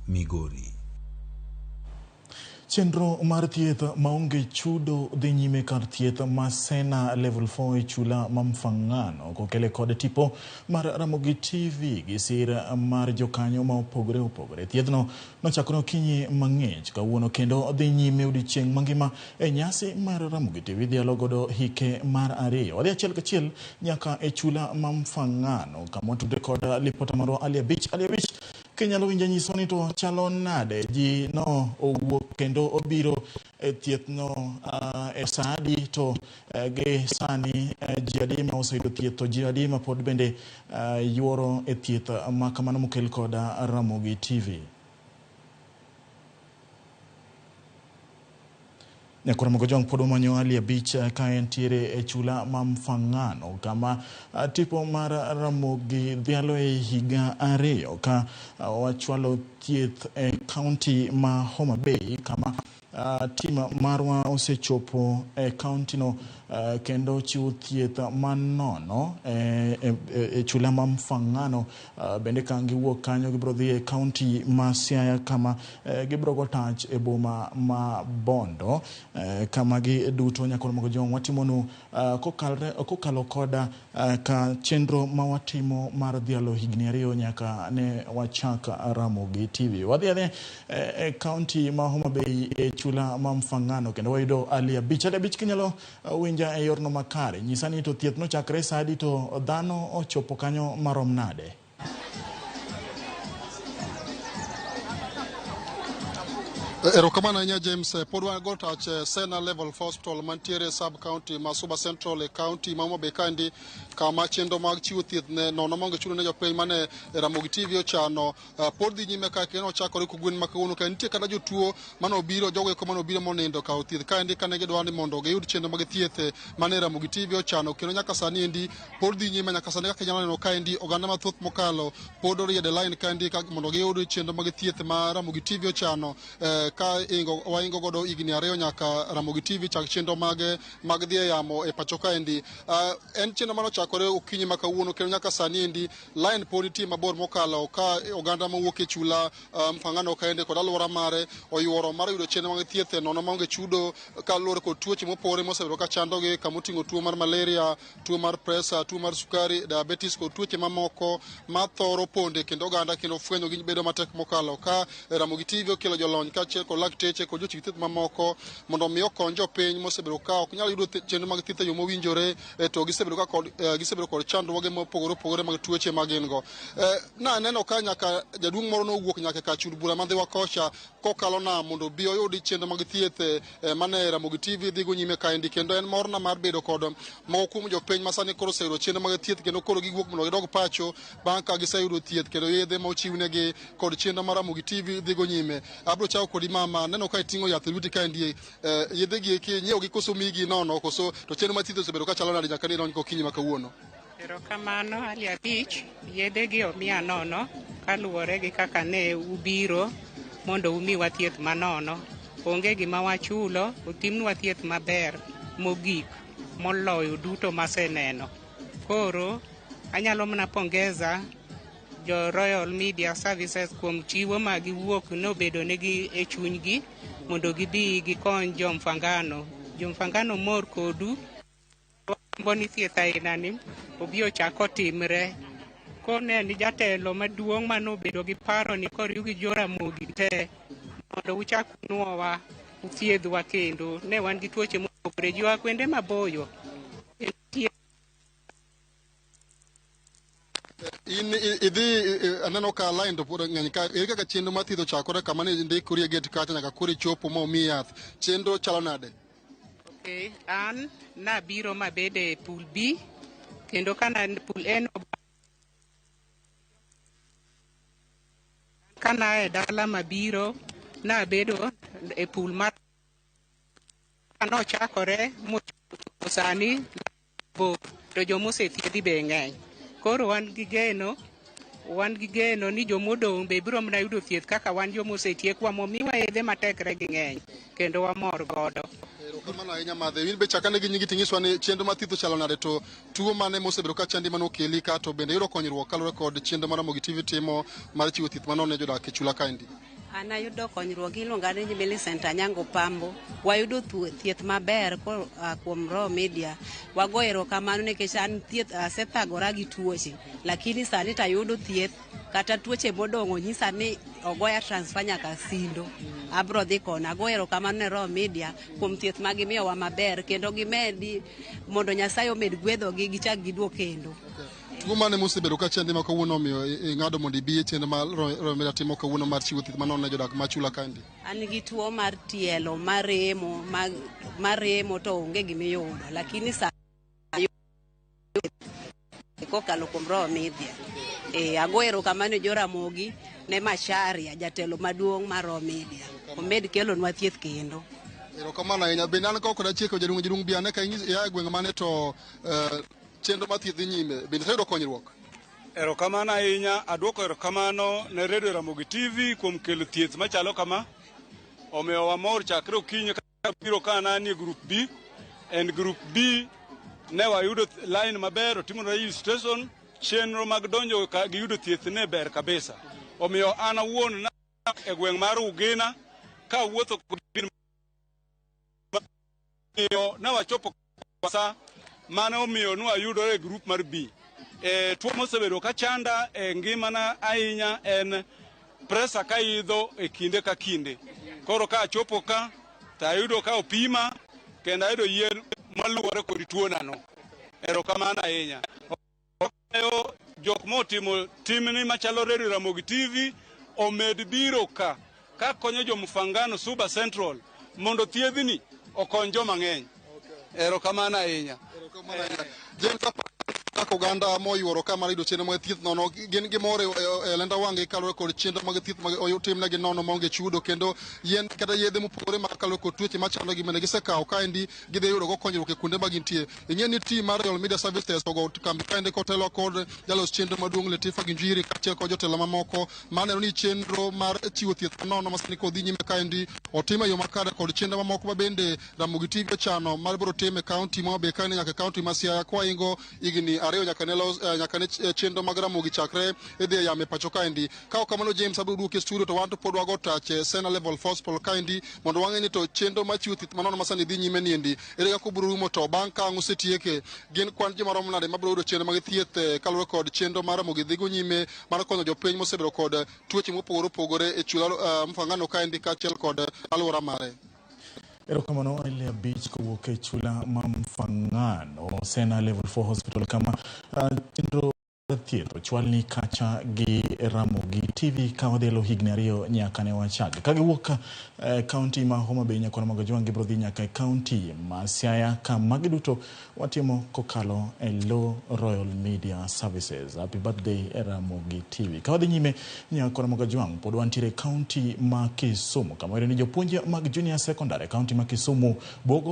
Migori. Chenro mar thieth maonge chudo dhi nyime kar thieth ma Sena Level 4 e chula mamfangano kokele kod tipo mar Ramogi TV gi sir mar jokanyo ma opogore. Thiethno nochakore okinyi mang'ich kawuono kendo dhi nyime odiechieng' mangima e nyasi mar Ramogi TV dhialo godo hike mar 2. Wadhi achiel kachiel nyaka e chula mamfangano kama tudre kod lipota marwa Ali Beach. Kenyalo winja nyiso ni to chalo nade ji no owuok kendo obiro e thieth no e saadi to ge sani ji adima oseyudo thieth to ji adima pod bende yuoro e thieth ma kamano mokel kod Ramogi TV. Nyakora mogo jong podo manyo Ali Beach ka entiere e chula mamfangano kama tipo mar Ramogi dhialo e higa 2 ka wachwalo thieth e county ma Homa Bay kama tima marwa osechopo e county no kendo chiwo thieth manono e chula mamfangano bende ka giwuok kanyo gibro dhi e county ma Siaya kama gibro go touch e boma ma Bondo kama gi duto nyakoro mogo jong watimonu kokalo koda ka chenro ma watimo mar dhialo higni 2 nyaka ne wachaka Ramogi TV. Wadhi e county ma Homa Bay e chula mamfangano kendo wayudo Ali Beach kinyalo winja e yorno makare. Nyisani to thieth no chakre saadi to dhano ochopo kanyo marom nade? Erokamana nya James podwa go touch Sena Level Hospital mantiere sub county Masuba Central county Homa Bay kandi kama chendo mag chiwo thieth ne nono monge chudo ne jopiny mane Ramogi TV ochano pod dhi nyime ka kendo chakore ku gwen makawuono ka nitie kada jotuo mano obiro jogo ko mano obiro monindo ka thieth kandi kane gidwani mondo giyud chendo mag thieth mane Ramogi TV ochano kendo nyaka sani endi pod dhi nyime nyaka sani kaka nyalo neno ka endi oganda mathoth mokalo pod oriede line kandi mondo giyud chendo mag thieth ma Ramogi TV ochano ka waingo godo higni 2 nyaka Ramogi TV chak chendo mag dhi yamo e pacho ka endi en chendo mano chakore okinyi makawuono kendo nyaka sani endi line pod nitie mabor mokalo ka oganda mawuok e chula mfangano ka ende kod alwora mare oyuoro mar yudo chendo mag thieth nono maonge chudo ka luwore kod tuoche mopore mosebedo ka chandogi kamoting'o tuo mar malaria, tuo mar pressure, tuo mar sukari, diabetes kod tuoche mamoko mathoro ponde kendo oganda kendo fwenyo gi bedo matek mokalo ka Ramogi TV okelo jolony ka kod lakteche kod jochiw thieth mamoko mondo mi okony jopiny mosebedo ka ok nyal yudo chenro mag thieth yo mowinjore to gisebedo kod chandruoge mopogore mag tuoche mag gin-go. Na neno ka nyaka jaduong' moro nowuok nyaka ka chud bura madhi wakosha kokalo na mondo bi oyudi chenro mag thieth mane Ramogi TV dhigo nyime ka endi kendo en morna mar bedo kod moko kuom jopiny masani koro oseyudo chenro mag thieth kendo koro giwuok mondo gidog pacho bang' ka giseyudo thieth kendo yedhe ma ochiwnegi kod chenro mar Ramogi TV dhigo nyime. Abro chako kodi mama neno ka iting'o yath lweti ka endi yedhe gi nyiewo gi koso migi nono koso to chenro mag thieth osebedo ka chalo nade nyaka ne lony kokinyi makawuono? Erokamano Ali Beach, yedhe gi omiya nono kaluwore gi kaka ne ubiro mondo umiwa thieth manono. Onge gima wachulo, otimnwa thieth maber mogik moloyo duto maseneno. Koro anyalo mana pongeza jo Royal Media Services kuom chiwo ma giwuok nobedo negi e chunygi mondo gibi gikony jomfangano. Jomfangano mor kodu mboni thieth ainani obi ochako timre. Kone ni jatelo maduong' manobedo gi paro ni koriw gi Ramogi te mondo uchak nuowa uthiedhwa kendo ne wan gi tuoche mopogore jiwa kwende maboyo. Idhi aneno ka line to pod ng'eny ka kaka chenro mar thieth ochakore kama ne ndikori e gate kacha nyaka koro chopo ma omi yath chenro chalo nade? Okay, an nabiro mabede pool B kendo kana pool N kana e dala mabiro nabedo e pool mar nochakore sani bo to jomosethiedhi be ng'eny. Koro wan gi geno ni jomodong' be biro mana yudo thieth kaka wan jomosetiekwa momiwa yedhe matekre gi ng'eny kendo wamor godo. Erokamano ahinya madhe. In be chakane gi nyingi ting'iswa ni chenro mar thieth chalo nade to tuo mane mosebedo ka chandi mano keli ka to bende yudo konyruok kaluwore kod chenro mar Ramogi TV timo mar chiwo thieth manono ne jodak e chula kaendi? Ana yudo konyruok iluonga ni Millicent Anyango Pambo. Wayudo thieth maber kuom Raw Media. Wago erokamano nikech an thieth asethagora gi tuoche, lakini sani tayudo thieth kata tuoche modongo nyisa ni ogoya transfer nyaka Sindo. Abro dhi kona. Ago erokamano ne Raw Media kuom thieth ma gimiyowa maber kendo gimedi mondo Nyasaye omed gwedhogi gichak giduog kendo. Tuo mane mosebedo ka chandi ma kawuono omiyo ng'ado mondo ibi e chenro mar Raw Media timo kawuono mar chiwo thieth manono ne jodak ma Chula kandi? An gi tuo mar tielo maremo to onge gimiyudo, lakini sa kokalo kuom Raw Media. Ago erokamano jo Ramogi ne Macharia jatelo maduong' mar Raw Media. Omed kelonwa thieth kendo. Erokamano ahinya. Bende an koda chiko jadung biane ka ya gweng' mane to chenro mar thieth nyime bende sayudo konyruok? Erokamano ahinya. Adwoko erokamano ne Radio Ramogi TV kuom kelo thieth machalo kama. Omiyo wamor chakre okinyi ka biro kana ni group B. En group B ne wayudo line maber, otimo registration, chenro mag donjo ka giyudo thieth ne ber kabisa. Omiyo an awuon na e gweng' mar Ugina ka wuotho na wachopo sa mane omiyo nwayudo e group mar B. Tuo mosebedo ka chanda e ngimana ahinya en presa ka idho e kinde ka kinde. Koro ka chopo ka tayudo ka opima kendo ayudo yien maluwore kod tuo nano. Erokamano ahinya. Jok motimo timni machalo Radio Ramogi TV omed biro ka konyo jomfangano Suba Central mondo thiedhni okony joma ng'eny. Erokamano ahinya. Oganda moyuoro ka mar yudo chenro mag thieth nono gin gimore e lenda wang'e kalore kod chenro mag thieth mag otimnegi nono maonge chudo, kendo yien kata yedhe mopogore mag kalore kod tuoche machando gi mane gisekawo kaendi gidhi yudo go konyruok e kuonde ma gintie. Ing'e ni tim mar Raw Media Services ogo kambi kaendi kotelo kod jalos chenro maduong' Latifa Ginjiri kaachiel kod jotelo mamoko maneno ni chenro mar chiwo thieth nono masani kodhi nyime kaendi otim e yo makare kod chenro mamoko ma bende Ramogi TV ochano mar biro tim e kaunti ma be kaendi nyaka kaunti ma Siaya kwa ingo igni ariyo nyaka ne chenro mag Ramogi chakre idhi yame pacho kaendi. Ka kamano James abiro duoke studio to wan to pod wago tach Sena Level Hospital kaendi mondo wang'e ni to chenro ma chiwo thieth manono masani dhi nyime niendi ere kaka biro rumo to bang' ka osetieke gin kwan joma romo nade mabiro yudo chenro mag thieth kalore kod chenro mar Ramogi dhigo nyime mar konyo jopiny mosebedo kod tuoche mopogore opogore e Chula mfangano kaendi kaachiel kod alwora mare. Erokamano ile beach kowuok e Chula Mamfangano Sena Level 4 Hospital kama chenro thieth ochwalni kacha gi Ramogi TV ka wadhelo higni ariyo nyaka ne wachak ka giwuok kaunti ma Homa Bay nyaka Ramogi gibiro dhi nyaka e kaunti ma Siaya ka magi duto watimo kokalo e Low Royal Media Services. Happy birthday Ramogi TV. Ka wadhi nyime nyaka Ramogi pod wantiere kaunti ma Kisumu kama ni jopuonje mag junior secondary kaunti ma Kisumu bogo